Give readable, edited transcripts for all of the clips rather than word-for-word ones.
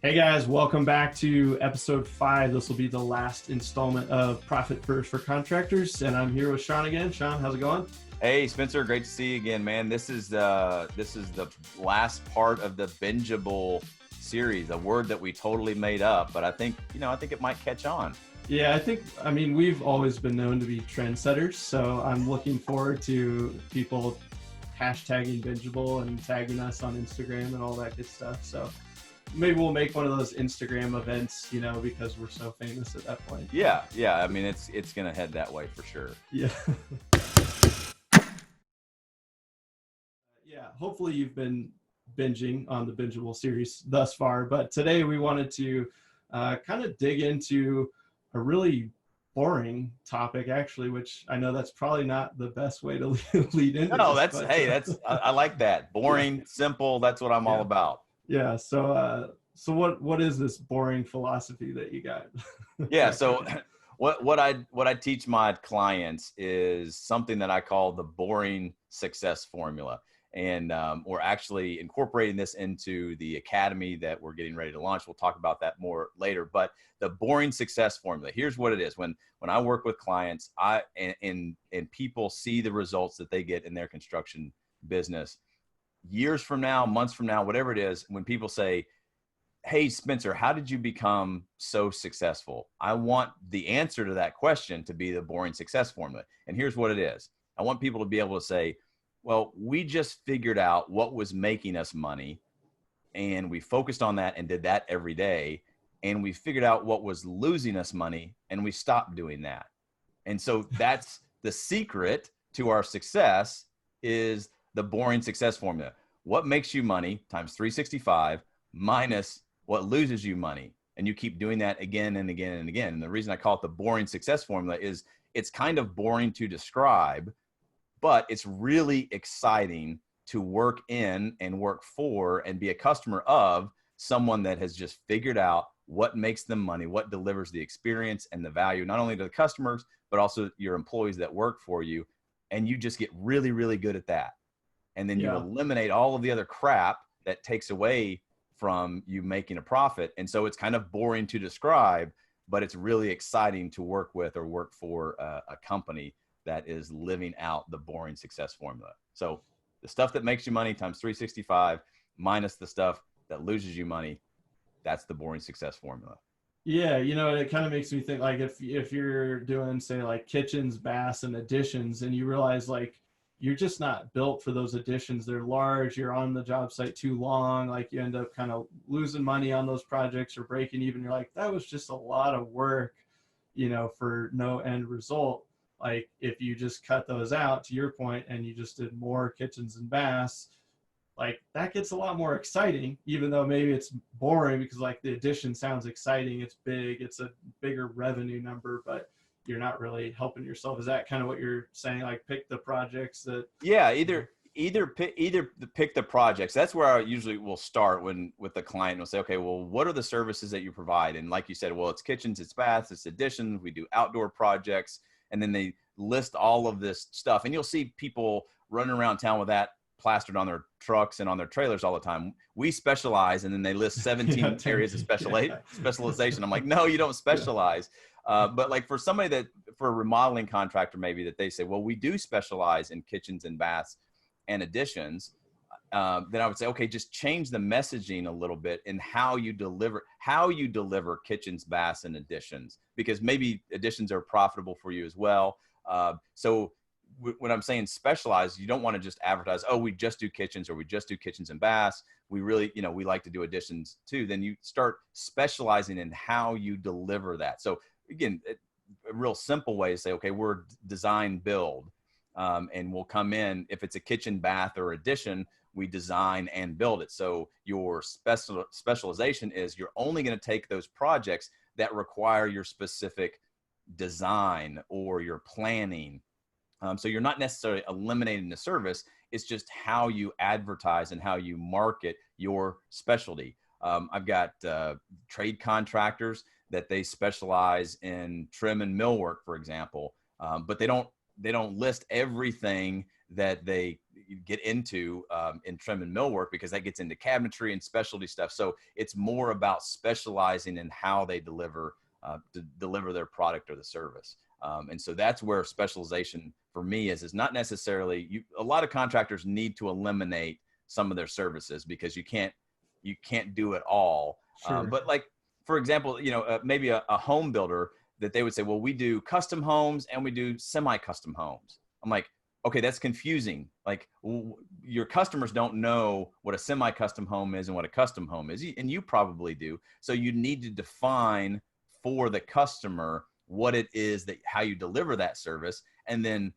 Hey guys, welcome back to episode 5. This will be the last installment of Profit First for Contractors, and I'm here with Shawn again. Shawn, how's it going? Hey Spencer, great to see you again, man. This is the last part of the bingeable series, a word that we totally made up, but I think it might catch on. Yeah, we've always been known to be trendsetters, so I'm looking forward to people hashtagging bingeable and tagging us on Instagram and all that good stuff. So maybe we'll make one of those Instagram events, because we're so famous at that point. Yeah. I mean, it's gonna head that way for sure. Yeah. Yeah. Hopefully you've been binging on the bingeable series thus far, but today we wanted to kind of dig into a really boring topic, actually, which I know that's probably not the best way to lead into. No, I like that. Boring, simple. That's what I'm all about. Yeah. So what is this boring philosophy that you got? Yeah. So what I teach my clients is something that I call the boring success formula. And we're actually incorporating this into the academy that we're getting ready to launch. We'll talk about that more later. But the boring success formula, here's what it is. When I work with clients, and people see the results that they get in their construction business, years from now, months from now, whatever it is, when people say, "Hey, Spencer, how did you become so successful?" I want the answer to that question to be the boring success formula. And here's what it is. I want people to be able to say, well, we just figured out what was making us money, and we focused on that and did that every day. And we figured out what was losing us money, and we stopped doing that. And so that's the secret to our success, is the boring success formula. What makes you money times 365 minus what loses you money. And you keep doing that again and again and again. And the reason I call it the boring success formula is it's kind of boring to describe, but it's really exciting to work in and work for and be a customer of someone that has just figured out what makes them money, what delivers the experience and the value, not only to the customers, but also your employees that work for you. And you just get really, really good at that. And then you eliminate all of the other crap that takes away from you making a profit. And so it's kind of boring to describe, but it's really exciting to work with or work for a company that is living out the boring success formula. So the stuff that makes you money times 365 minus the stuff that loses you money, that's the boring success formula. Yeah, it kind of makes me think, like, if you're doing, say, like kitchens, baths, and additions, and you realize, like, you're just not built for those additions. They're large. You're on the job site too long. Like, you end up kind of losing money on those projects or breaking even. You're like, that was just a lot of work, for no end result. Like, if you just cut those out, to your point, and you just did more kitchens and baths, like, that gets a lot more exciting, even though maybe it's boring, because, like, the addition sounds exciting. It's big. It's a bigger revenue number, but you're not really helping yourself. Is that kind of what you're saying? Like, pick the projects that. Yeah, either pick the projects. That's where I usually will start with the client. We'll say, okay, well, what are the services that you provide? And like you said, well, it's kitchens, it's baths, it's additions. We do outdoor projects, and then they list all of this stuff. And you'll see people running around town with that plastered on their trucks and on their trailers all the time. We specialize, and then they list 17 areas of specialization. I'm like, no, you don't specialize. But like for a remodeling contractor, maybe that they say, well, we do specialize in kitchens and baths and additions. Then I would say, okay, just change the messaging a little bit in how you deliver kitchens, baths, and additions, because maybe additions are profitable for you as well. So when I'm saying specialize, you don't want to just advertise, oh, we just do kitchens, or we just do kitchens and baths. We really, we like to do additions too. Then you start specializing in how you deliver that. So again, a real simple way to say, okay, we're design build, and we'll come in. If it's a kitchen, bath, or addition, we design and build it. So your specialization is you're only going to take those projects that require your specific design or your planning. So you're not necessarily eliminating the service. It's just how you advertise and how you market your specialty. I've got trade contractors that they specialize in trim and millwork, for example, but they don't list everything that they you get into in trim and millwork, because that gets into cabinetry and specialty stuff. So it's more about specializing in how they deliver their product or the service. And so that's where specialization for me is not necessarily a lot of contractors need to eliminate some of their services because you can't do it all. Sure. But like, for example, maybe a home builder that they would say, well, we do custom homes and we do semi-custom homes. I'm like, okay, that's confusing. Like your customers don't know what a semi-custom home is and what a custom home is. And you probably do. So you need to define for the customer what it is how you deliver that service. And then,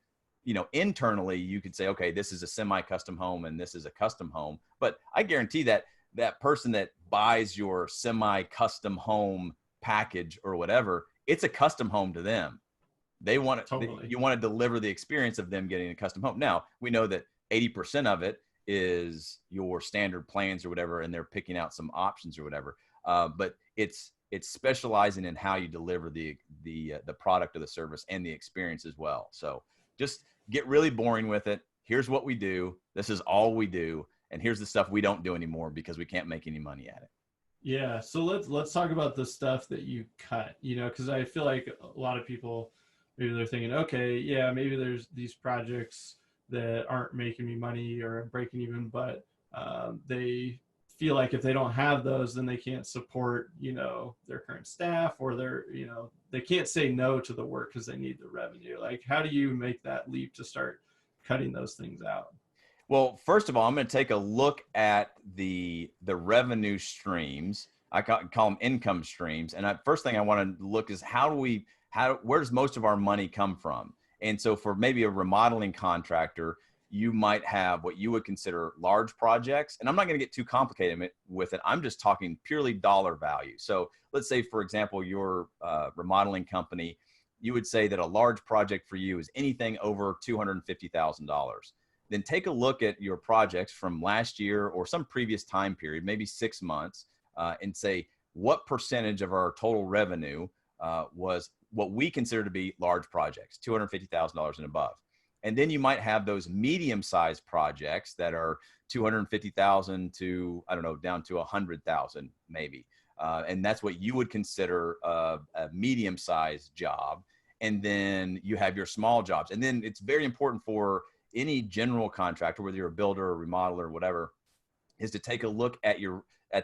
internally you could say, okay, this is a semi-custom home and this is a custom home. But I guarantee that person that buys your semi-custom home package or whatever, it's a custom home to them. They want it. Totally. You want to deliver the experience of them getting a custom home. Now we know that 80% of it is your standard plans or whatever, and they're picking out some options or whatever. But it's specializing in how you deliver the product or the service and the experience as well. So just get really boring with it. Here's what we do. This is all we do. And here's the stuff we don't do anymore because we can't make any money at it. Yeah. So let's talk about the stuff that you cut, because I feel like a lot of people, maybe they're thinking, okay, yeah, maybe there's these projects that aren't making me money or breaking even, but they feel like if they don't have those, then they can't support, their current staff, or they can't say no to the work because they need the revenue. Like, how do you make that leap to start cutting those things out? Well, first of all, I'm going to take a look at the revenue streams. I call them income streams. And first thing I want to look is where does most of our money come from? And so for maybe a remodeling contractor, you might have what you would consider large projects. And I'm not going to get too complicated with it. I'm just talking purely dollar value. So let's say, for example, your remodeling company, you would say that a large project for you is anything over $250,000. Then take a look at your projects from last year or some previous time period, maybe 6 months, and say what percentage of our total revenue was what we consider to be large projects, $250,000 and above. And then you might have those medium-sized projects that are $250,000 to, I don't know, down to $100,000 maybe. And that's what you would consider a medium-sized job. And then you have your small jobs. And then it's very important for any general contractor, whether you're a builder or remodeler or whatever, is to take a look at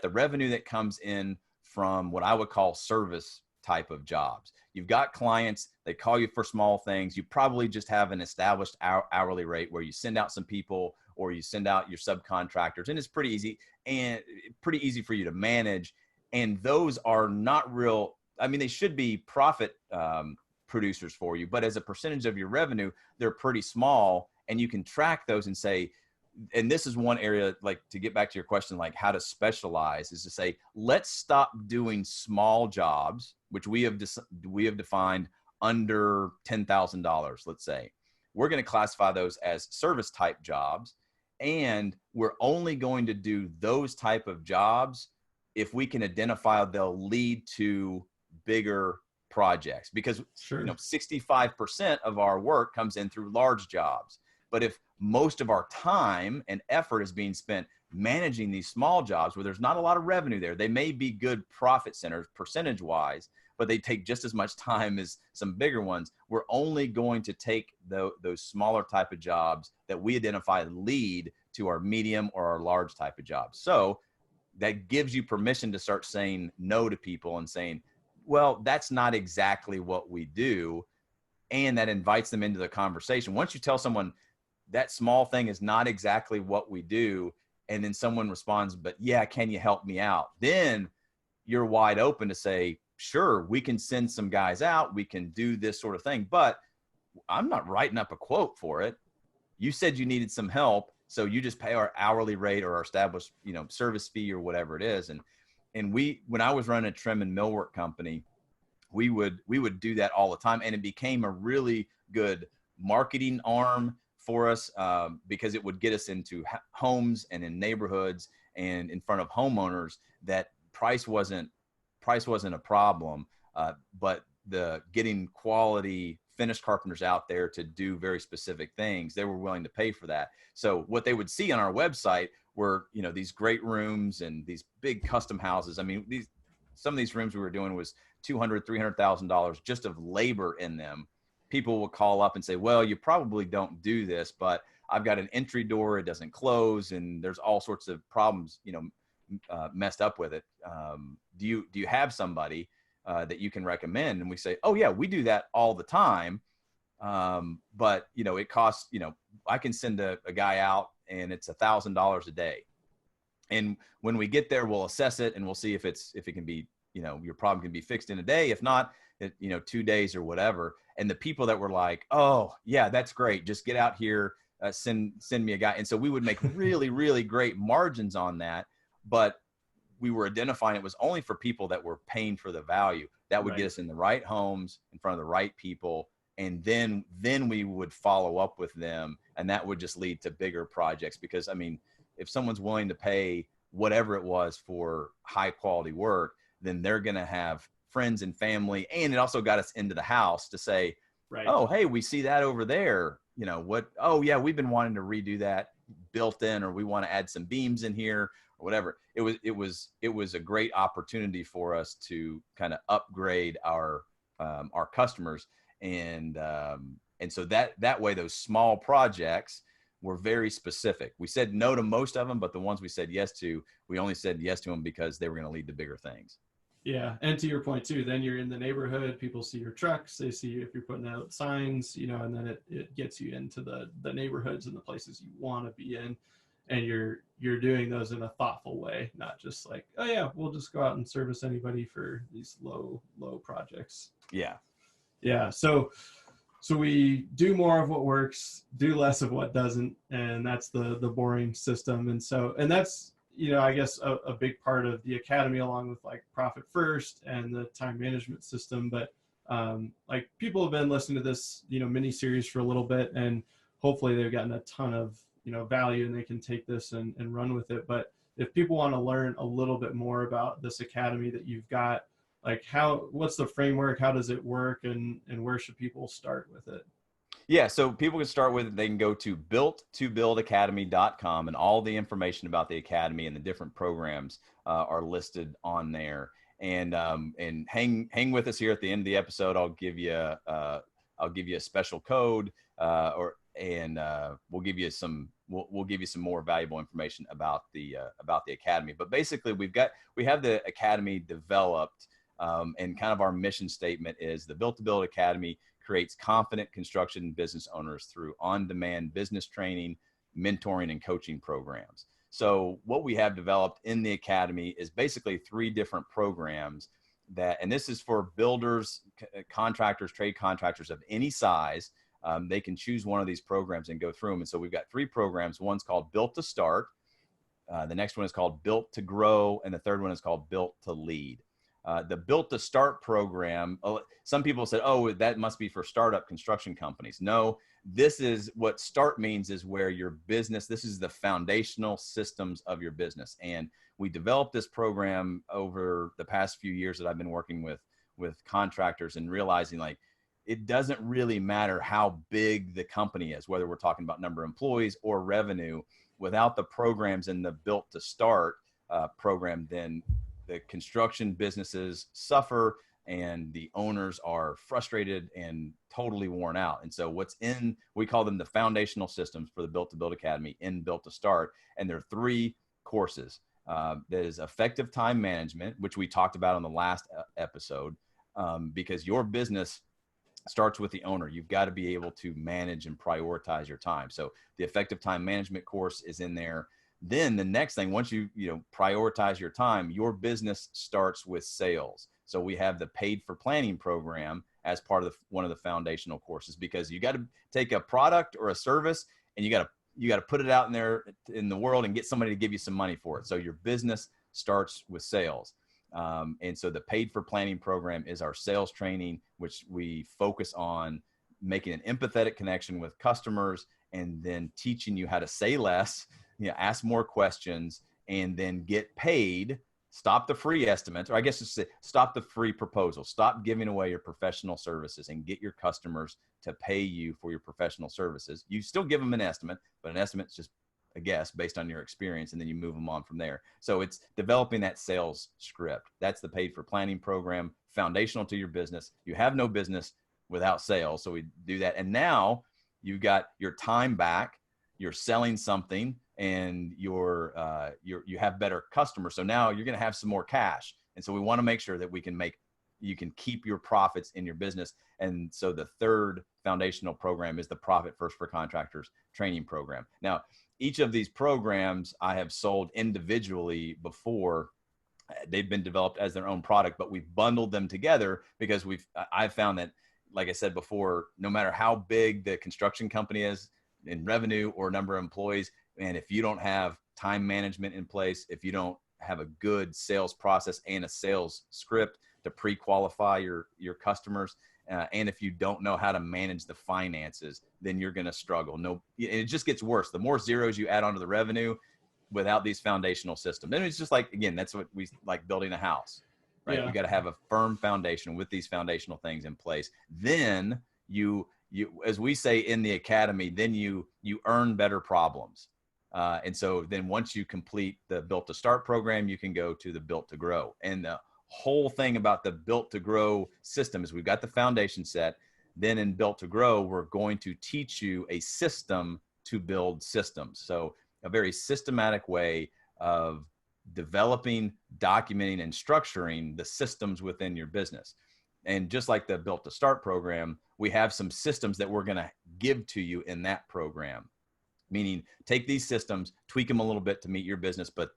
the revenue that comes in from what I would call service type of jobs. You've got clients, they call you for small things. You probably just have an established hourly rate where you send out some people or you send out your subcontractors, and it's pretty easy for you to manage. And those are not real, they should be profit producers for you, but as a percentage of your revenue, they're pretty small. And you can track those and say, and this is one area, like, to get back to your question, like how to specialize, is to say, let's stop doing small jobs, which we have defined under $10,000. Let's say we're going to classify those as service type jobs. And we're only going to do those type of jobs if we can identify they'll lead to bigger projects, because Sure. 65% of our work comes in through large jobs. But if most of our time and effort is being spent managing these small jobs where there's not a lot of revenue there, they may be good profit centers percentage wise, but they take just as much time as some bigger ones. We're only going to take those smaller type of jobs that we identify lead to our medium or our large type of jobs. So that gives you permission to start saying no to people and saying, well, that's not exactly what we do. And that invites them into the conversation. Once you tell someone that small thing is not exactly what we do, and then someone responds, but yeah, can you help me out? Then you're wide open to say, sure, we can send some guys out. We can do this sort of thing, but I'm not writing up a quote for it. You said you needed some help. So you just pay our hourly rate or our established, service fee or whatever it is. And when I was running a trim and millwork company, we would do that all the time. And it became a really good marketing arm for us because it would get us into homes and in neighborhoods and in front of homeowners that price wasn't a problem, but the getting quality finished carpenters out there to do very specific things. They were willing to pay for that. So what they would see on our website were, you know, these great rooms and these big custom houses. I mean, some of these rooms we were doing was $200,000-$300,000 just of labor in them. People will call up and say, well, you probably don't do this, but I've got an entry door, it doesn't close, and there's all sorts of problems, you know, messed up with it. Do you have somebody that you can recommend? And we say, oh yeah, we do that all the time. But you know, it costs, you know, I can send a guy out and it's $1,000 a day. And when we get there, we'll assess it and we'll see if it can be, you know, your problem can be fixed in a day. If not, you know, 2 days or whatever. And the people that were like, oh yeah, that's great, just get out here, send me a guy. And so we would make really, really great margins on that. But we were identifying it was only for people that were paying for the value. That would get us in the right homes, in front of the right people. And then we would follow up with them. And that would just lead to bigger projects. Because I mean, if someone's willing to pay whatever it was for high quality work, then they're going to have friends and family. And it also got us into the house to say, oh, hey, we see that over there. You know what? Oh yeah, we've been wanting to redo that built in, or we want to add some beams in here or whatever. It was a great opportunity for us to kind of upgrade our customers. And so that way, those small projects were very specific. We said no to most of them, but the ones we said yes to, we only said yes to them because they were going to lead to bigger things. Yeah. And to your point too, then you're in the neighborhood, people see your trucks, they see if you're putting out signs, you know, and then it gets you into the neighborhoods and the places you want to be in. And you're doing those in a thoughtful way, not just like, oh yeah, we'll just go out and service anybody for these low projects. Yeah. Yeah. So we do more of what works, do less of what doesn't. And that's the boring system. And that's, you know, I guess a big part of the academy, along with like Profit First and the time management system. But like people have been listening to this, you know, mini series for a little bit, and hopefully they've gotten a ton of, you know, value, and they can take this and run with it. But if people want to learn a little bit more about this academy that you've got, like what's the framework, how does it work, and where should people start with it? Yeah, so people can start with it. They can go to builttobuildacademy.com, and all the information about the academy and the different programs are listed on there. And hang with us here at the end of the episode. I'll give you a special code, we'll give you some more valuable information about the academy. But basically, we have the academy developed, and kind of our mission statement is the Built to Build Academy creates confident construction business owners through on-demand business training, mentoring, and coaching programs. So what we have developed in the academy is basically 3 different programs and this is for builders, contractors, trade contractors of any size. They can choose one of these programs and go through them. And so we've got 3 programs. One's called Built to Start. The next one is called Built to Grow. And the third one is called Built to Lead. The Built to Start program, some people said, oh, that must be for startup construction companies. No, this is what START means, is where your business, this is the foundational systems of your business. And we developed this program over the past few years that I've been working with contractors, and realizing like, it doesn't really matter how big the company is, whether we're talking about number of employees or revenue. Without the programs in the Built to Start program, then the construction businesses suffer and the owners are frustrated and totally worn out. And so we call them the foundational systems for the Built to Build Academy in Built to Start. And there are 3 courses. That is effective time management, which we talked about on the last episode, because your business starts with the owner. You've got to be able to manage and prioritize your time. So the effective time management course is in there. Then the next thing, once you prioritize your time, your business starts with sales. So we have the Paid for Planning program as part of one of the foundational courses, because you got to take a product or a service and you got to put it out in there in the world and get somebody to give you some money for it. So your business starts with sales. And so the Paid for Planning program is our sales training, which we focus on making an empathetic connection with customers, and then teaching you how to say less, ask more questions, and then get paid stop the free estimates, or I guess it's stop the free proposals, stop giving away your professional services and get your customers to pay you for your professional services. You still give them an estimate, but an estimate's just a guess based on your experience, and then you move them on from there. So it's developing that sales script. That's the paid for planning program, foundational to your business. You have no business without sales. So we do that. And now you've got your time back, you're selling something, and you have better customers. So now you're going to have some more cash. And so we want to make sure that you can keep your profits in your business. And so the third foundational program is the Profit First for Contractors training program. Now, each of these programs I have sold individually before. They've been developed as their own product, but we've bundled them together because I've found that, like I said before, no matter how big the construction company is in revenue or number of employees, and if you don't have time management in place, if you don't have a good sales process and a sales script to pre-qualify your customers, and if you don't know how to manage the finances, then you're going to struggle. It just gets worse. The more zeros you add onto the revenue without these foundational systems. And it's just like, again, that's what we like building a house, right? Yeah. You got to have a firm foundation with these foundational things in place. Then you, as we say in the academy, then you earn better problems. And so then once you complete the Built to Start program, you can go to the Built to Grow. And the whole thing about the Built to Grow system is we've got the foundation set. Then in Built to Grow, we're going to teach you a system to build systems. So a very systematic way of developing, documenting, and structuring the systems within your business. And just like the Built to Start program, we have some systems that we're going to give to you in that program. Meaning, take these systems, tweak them a little bit to meet your business, but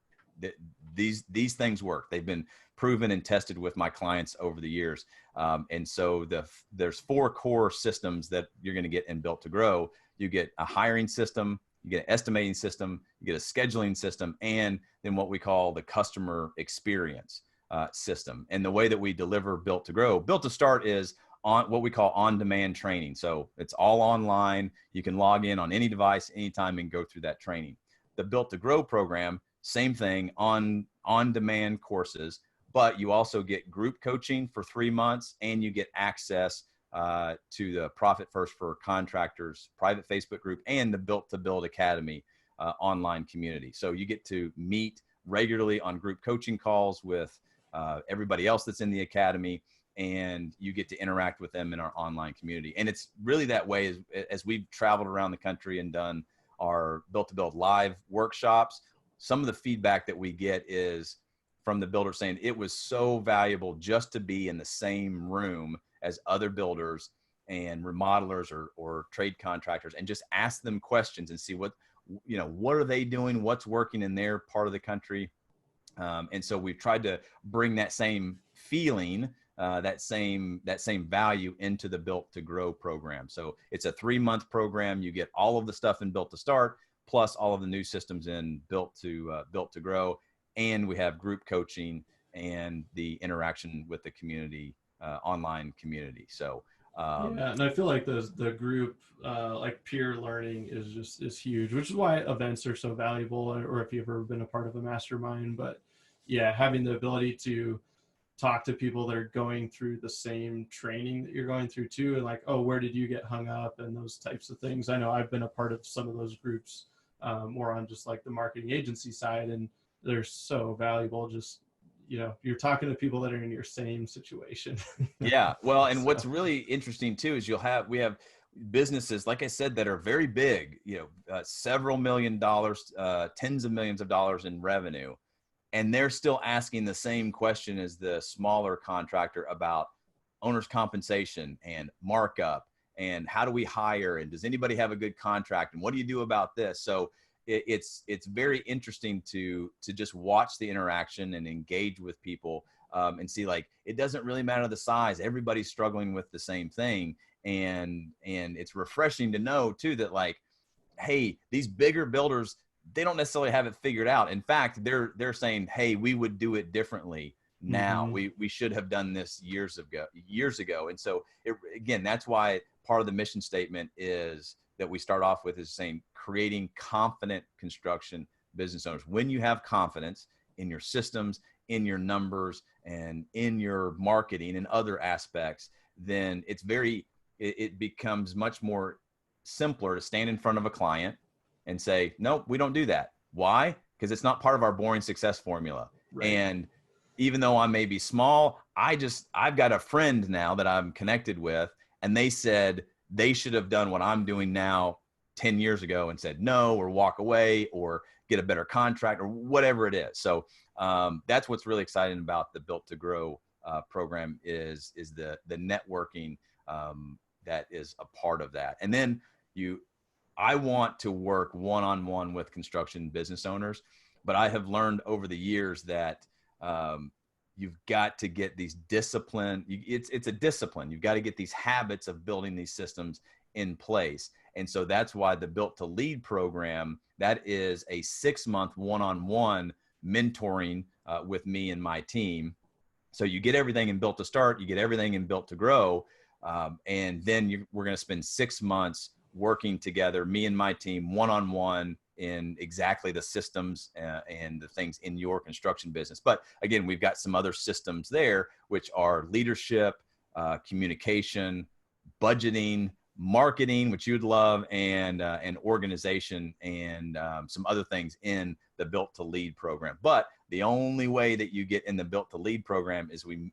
these things work. They've been proven and tested with my clients over the years. And so there's 4 core systems that you're going to get in Built to Grow. You get a hiring system, you get an estimating system, you get a scheduling system, and then what we call the customer experience system. And the way that we deliver Built to Grow, Built to Start is on what we call on-demand training. So it's all online. You can log in on any device, anytime, and go through that training. The Built to Grow program, same thing, on-demand courses, but you also get group coaching for 3 months, and you get access to the Profit First for Contractors private Facebook group and the Built to Build Academy online community. So you get to meet regularly on group coaching calls with everybody else that's in the academy, and you get to interact with them in our online community. And it's really that way as we've traveled around the country and done our Built to Build live workshops. Some of the feedback that we get is from the builders saying it was so valuable just to be in the same room as other builders and remodelers or trade contractors and just ask them questions and see what are they doing, what's working in their part of the country. And so we've tried to bring that same feeling, that same value into the Built to Grow program. So it's a 3-month program. You get all of the stuff in Built to Start, plus all of the new systems in Built to Grow. And we have group coaching and the interaction with the community, online community. So yeah, and I feel like the group, like peer learning is huge, which is why events are so valuable, or if you've ever been a part of a mastermind. But yeah, having the ability to talk to people that are going through the same training that you're going through too, and like, oh, where did you get hung up, and those types of things. I know I've been a part of some of those groups, more on just like the marketing agency side, and they're so valuable. Just you're talking to people that are in your same situation. Yeah. Well, and what's really interesting too is we have businesses, like I said, that are very big, several $1 million, tens of millions of dollars in revenue. And they're still asking the same question as the smaller contractor about owner's compensation and markup and how do we hire, and does anybody have a good contract, and what do you do about this? So it's very interesting to just watch the interaction and engage with people, and see, like, it doesn't really matter the size. Everybody's struggling with the same thing. And it's refreshing to know too, that like, hey, these bigger builders, they don't necessarily have it figured out. In fact, they're saying, hey, we would do it differently now. Mm-hmm. We should have done this years ago. And so again, that's why part of the mission statement is that we start off with is saying creating confident construction business owners. When you have confidence in your systems, in your numbers and in your marketing and other aspects, then it becomes much more simpler to stand in front of a client and say, nope, we don't do that. Why? Because it's not part of our boring success formula. Right. And even though I may be small, I've got a friend now that I'm connected with, and they said they should have done what I'm doing now 10 years ago and said no, or walk away, or get a better contract, or whatever it is. So that's what's really exciting about the Built to Grow program is the networking that is a part of that. And then I want to work one-on-one with construction business owners, but I have learned over the years that you've got to get these discipline. It's a discipline. You've got to get these habits of building these systems in place. And so that's why the Built to Lead program, that is a 6-month one-on-one mentoring with me and my team. So you get everything in Built to Start, you get everything in Built to Grow. And then we're going to spend 6 months working together, me and my team, one-on-one in exactly the systems and the things in your construction business. But again, we've got some other systems there, which are leadership, communication, budgeting, marketing, which you'd love, and organization, and some other things in the Built to Lead program. But the only way that you get in the Built to Lead program is we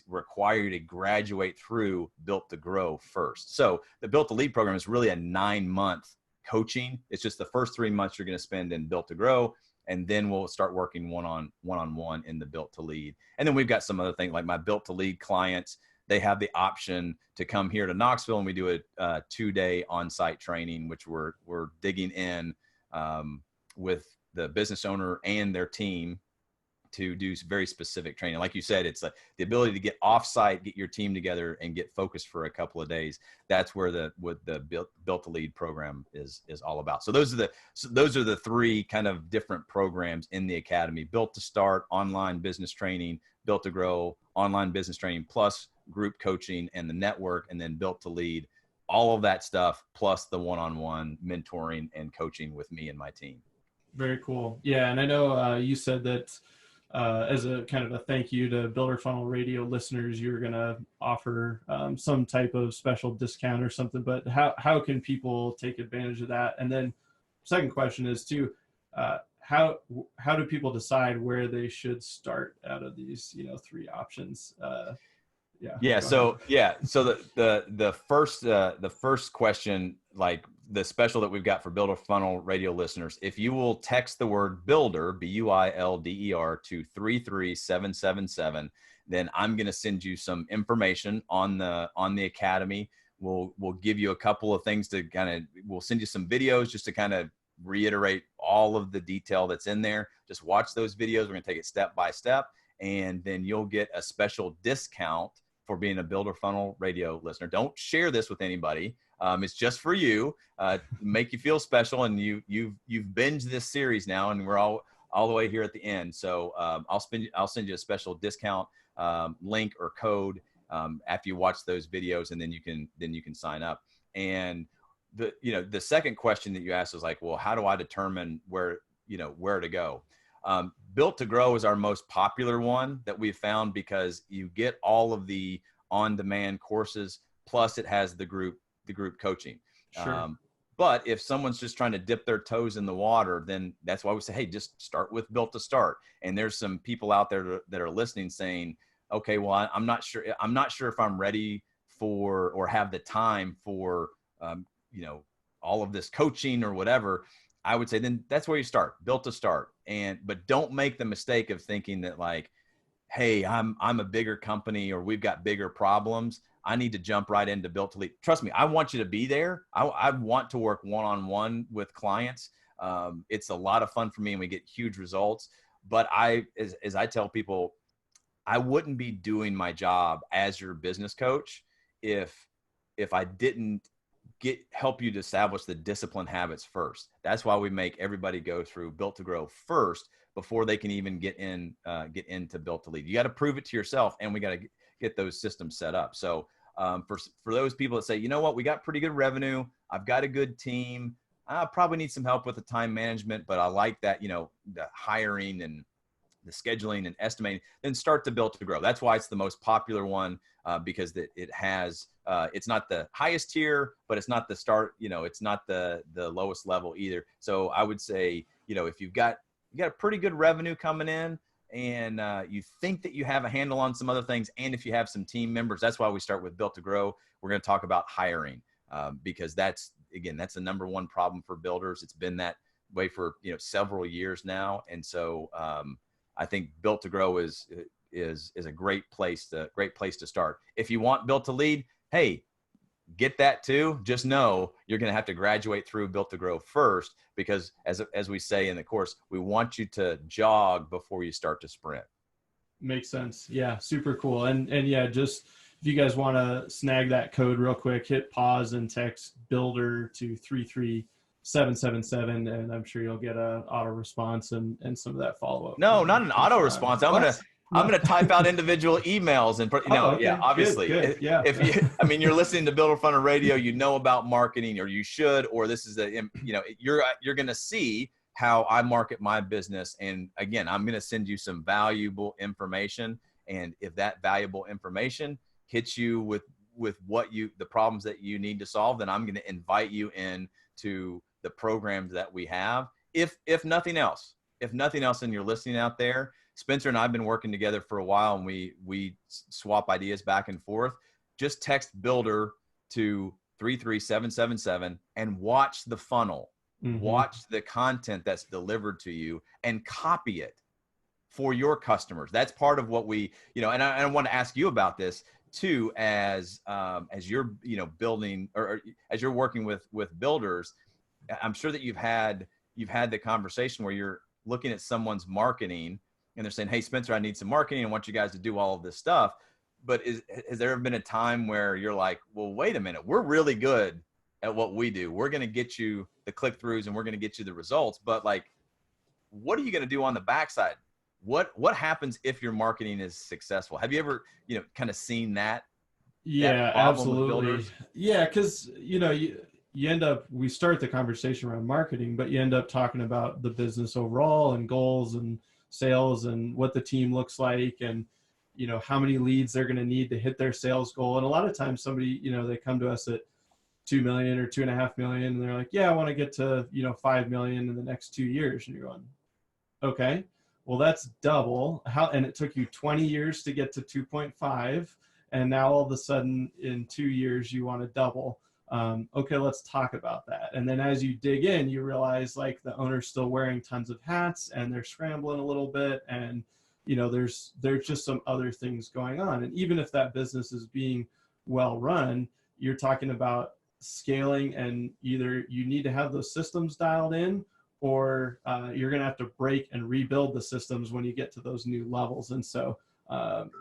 require you to graduate through Built to Grow first. So the Built to Lead program is really a 9-month coaching. It's just the first 3 months you're going to spend in Built to Grow, and then we'll start working one-on-one in the Built to Lead. And then we've got some other things, like my Built to Lead clients, they have the option to come here to Knoxville, and we do a 2-day on-site training, which we're digging in with the business owner and their team to do very specific training. Like you said, it's like the ability to get off-site, get your team together, and get focused for a couple of days. That's where the Built to Lead program is all about. So those are the 3 kind of different programs in the academy: Built to Start, online business training; Built to Grow, online business training plus group coaching and the network; and then Built to Lead. All of that stuff plus the one-on-one mentoring and coaching with me and my team. Very cool. Yeah, and I know you said that as a kind of a thank you to Builder Funnel Radio listeners, you're going to offer some type of special discount or something, but how can people take advantage of that? And then second question is too, how do people decide where they should start out of these, 3 options? So the first question, like the special that we've got for Builder Funnel Radio listeners, if you will text the word builder, BUILDER, to 33777, then I'm going to send you some information on the academy. We'll give you a couple of things to we'll send you some videos just to kind of reiterate all of the detail that's in there. Just watch those videos. We're going to take it step by step, and then you'll get a special discount for being a Builder Funnel Radio listener. Don't share this with anybody. It's just for you, make you feel special. And you've binged this series now, and we're all the way here at the end. So I'll send you a special discount link or code after you watch those videos, and then you can sign up. And the second question that you asked was like, well, how do I determine where to go? Built to Grow is our most popular one that we've found, because you get all of the on-demand courses, plus it has the group coaching. Sure. But if someone's just trying to dip their toes in the water, then that's why we say, hey, just start with Built to Start. And there's some people out there that are listening saying, okay, well, I'm not sure if I'm ready for, or have the time for, all of this coaching or whatever. I would say then that's where you start, Built to Start. But don't make the mistake of thinking that like, hey, I'm a bigger company, or we've got bigger problems, I need to jump right into Built to Lead. Trust me, I want you to be there. I want to work one-on-one with clients. It's a lot of fun for me, and we get huge results. But as I tell people, I wouldn't be doing my job as your business coach if I didn't help you to establish the discipline habits first. That's why we make everybody go through Built to Grow first before they can even get into Built to Lead. You got to prove it to yourself, and we got to get those systems set up. So for those people that say, you know what, we got pretty good revenue, I've got a good team, I probably need some help with the time management, but I like that, the hiring and the scheduling and estimating, then start to Built to Grow. That's why it's the most popular one, because it has, it's not the highest tier, but it's not the start, it's not the lowest level either. So I would say, if you got a pretty good revenue coming in, and you think that you have a handle on some other things, and if you have some team members, that's why we start with Built to Grow. We're going to talk about hiring, because that's the number one problem for builders. It's been that way for several years now, and so I think Built to Grow is a great place to start. If you want Built to Lead, hey, get that too. Just know you're going to have to graduate through Built to Grow first, because as we say in the course, we want you to jog before you start to sprint. Makes sense. Yeah, super cool. And yeah, just if you guys want to snag that code real quick, hit pause and text builder to 33777, and I'm sure you'll get a auto response and some of that follow up. No, not an auto response. I'm gonna type out individual emails and okay. Yeah, obviously. Good. Yeah. If you, you're listening to Builder Funnel Radio, about marketing, or you should, or this is you're gonna see how I market my business. And again, I'm gonna send you some valuable information. And if that valuable information hits you with the problems that you need to solve, then I'm gonna invite you in to the programs that we have. If nothing else, and you're listening out there, Spencer and I have been working together for a while, and we swap ideas back and forth. Just text builder to 33777 and watch the funnel. Mm-hmm. Watch the content that's delivered to you and copy it for your customers. That's part of what we, and I want to ask you about this too, as you're, building, or as you're working with builders. I'm sure that you've had the conversation where you're looking at someone's marketing, and they're saying, hey, Spencer, I need some marketing. I want you guys to do all of this stuff. But has there ever been a time where you're like, well, wait a minute, we're really good at what we do. We're going to get you the click-throughs and we're going to get you the results. But like, what are you going to do on the backside? What happens if your marketing is successful? Have you ever, kind of seen that? Yeah, absolutely. Yeah, because, you end up, we start the conversation around marketing, but you end up talking about the business overall and goals and sales and what the team looks like, and how many leads they're going to need to hit their sales goal. And a lot of times somebody, they come to us at 2 million or 2.5 million, and they're like, yeah, I want to get to 5 million in the next 2 years. And you're going, okay, well, that's double. And it took you 20 years to get to 2.5, and now all of a sudden in 2 years you want to double. Okay, let's talk about that. And then as you dig in, you realize like the owner's still wearing tons of hats and they're scrambling a little bit, and there's just some other things going on. And even if that business is being well run, you're talking about scaling, and either you need to have those systems dialed in, or you're going to have to break and rebuild the systems when you get to those new levels. And so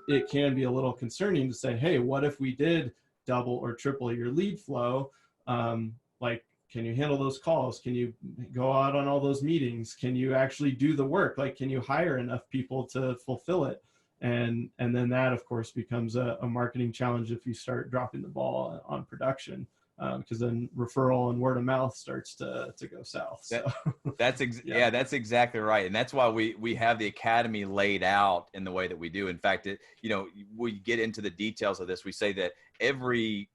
it can be a little concerning to say, hey, what if we did double or triple your lead flow? Like, can you handle those calls? Can you go out on all those meetings? Can you actually do the work? Like, can you hire enough people to fulfill it? And then that, of course, becomes a marketing challenge if you start dropping the ball on production, because then referral and word of mouth starts to go south. So. That's exactly right. And that's why we have the academy laid out in the way that we do. In fact, we get into the details of this. We say that every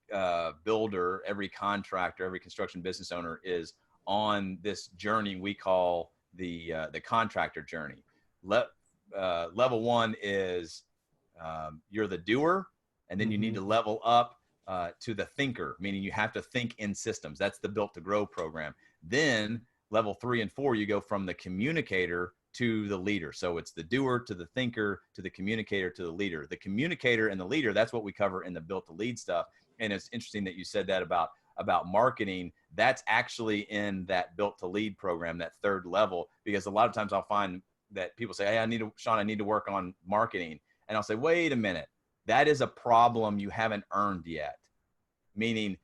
builder, every contractor, every construction business owner is on this journey we call the contractor journey. Level one is you're the doer, and then you need to level up to the thinker, meaning you have to think in systems. That's the Built to Grow program. Then level 3 and 4, you go from the communicator to the leader. So it's the doer to the thinker to the communicator to the leader. The communicator and the leader, that's what we cover in the Built to Lead stuff. And it's interesting that you said that about marketing. That's actually in that Built to Lead program, that third level, because a lot of times I'll find that people say, hey, Shawn, I need to work on marketing. And I'll say, wait a minute, that is a problem you haven't earned yet. Meaning,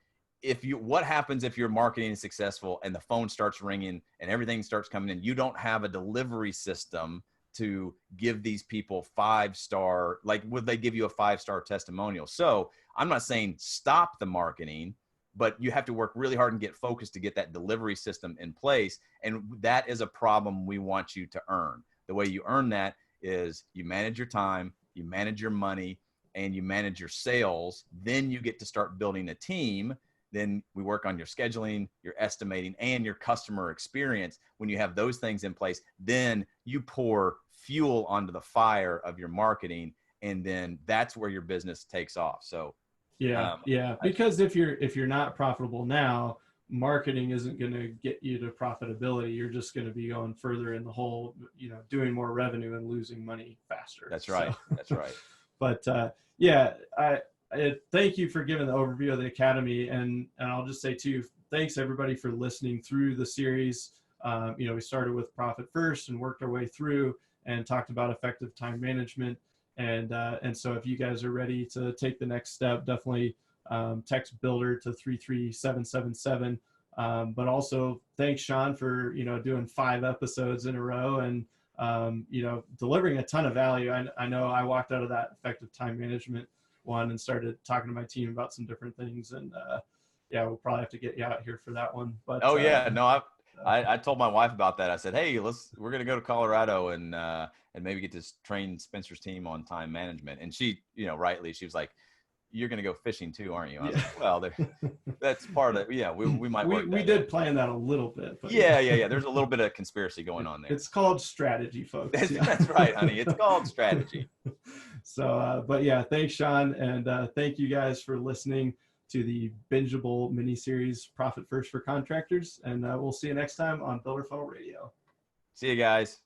what happens if your marketing is successful and the phone starts ringing and everything starts coming in? You don't have a delivery system to give these people 5-star, like, would they give you a 5-star testimonial? So I'm not saying stop the marketing, but you have to work really hard and get focused to get that delivery system in place. And that is a problem we want you to earn. The way you earn that is you manage your time, you manage your money, and you manage your sales. Then you get to start building a team. Then we work on your scheduling, your estimating, and your customer experience. When you have those things in place, then you pour fuel onto the fire of your marketing, and then that's where your business takes off. So because if you're not profitable now, marketing isn't going to get you to profitability. You're just going to be going further in the hole, doing more revenue and losing money faster. That's right. So, that's right. But I thank you for giving the overview of the Academy. And I'll just say too, thanks everybody for listening through the series. We started with Profit First and worked our way through and talked about effective time management. And so if you guys are ready to take the next step, definitely text Builder to 33777. But also thanks, Shawn, for, doing 5 episodes in a row and, delivering a ton of value. I know I walked out of that effective time management one and started talking to my team about some different things. And we'll probably have to get you out here for that one. But I told my wife about that. I said, hey, we're going to go to Colorado and maybe get to train Spencer's team on time management. And she, rightly, she was like, you're going to go fishing too, aren't you? I was like, well, that's part of it. Yeah, we might work we did plan that a little bit. But yeah. There's a little bit of conspiracy going on there. It's called strategy, folks. That's right, honey. It's called strategy. So, thanks, Shawn. And thank you guys for listening to the bingeable mini-series Profit First for Contractors. And we'll see you next time on Builder Funnel Radio. See you guys.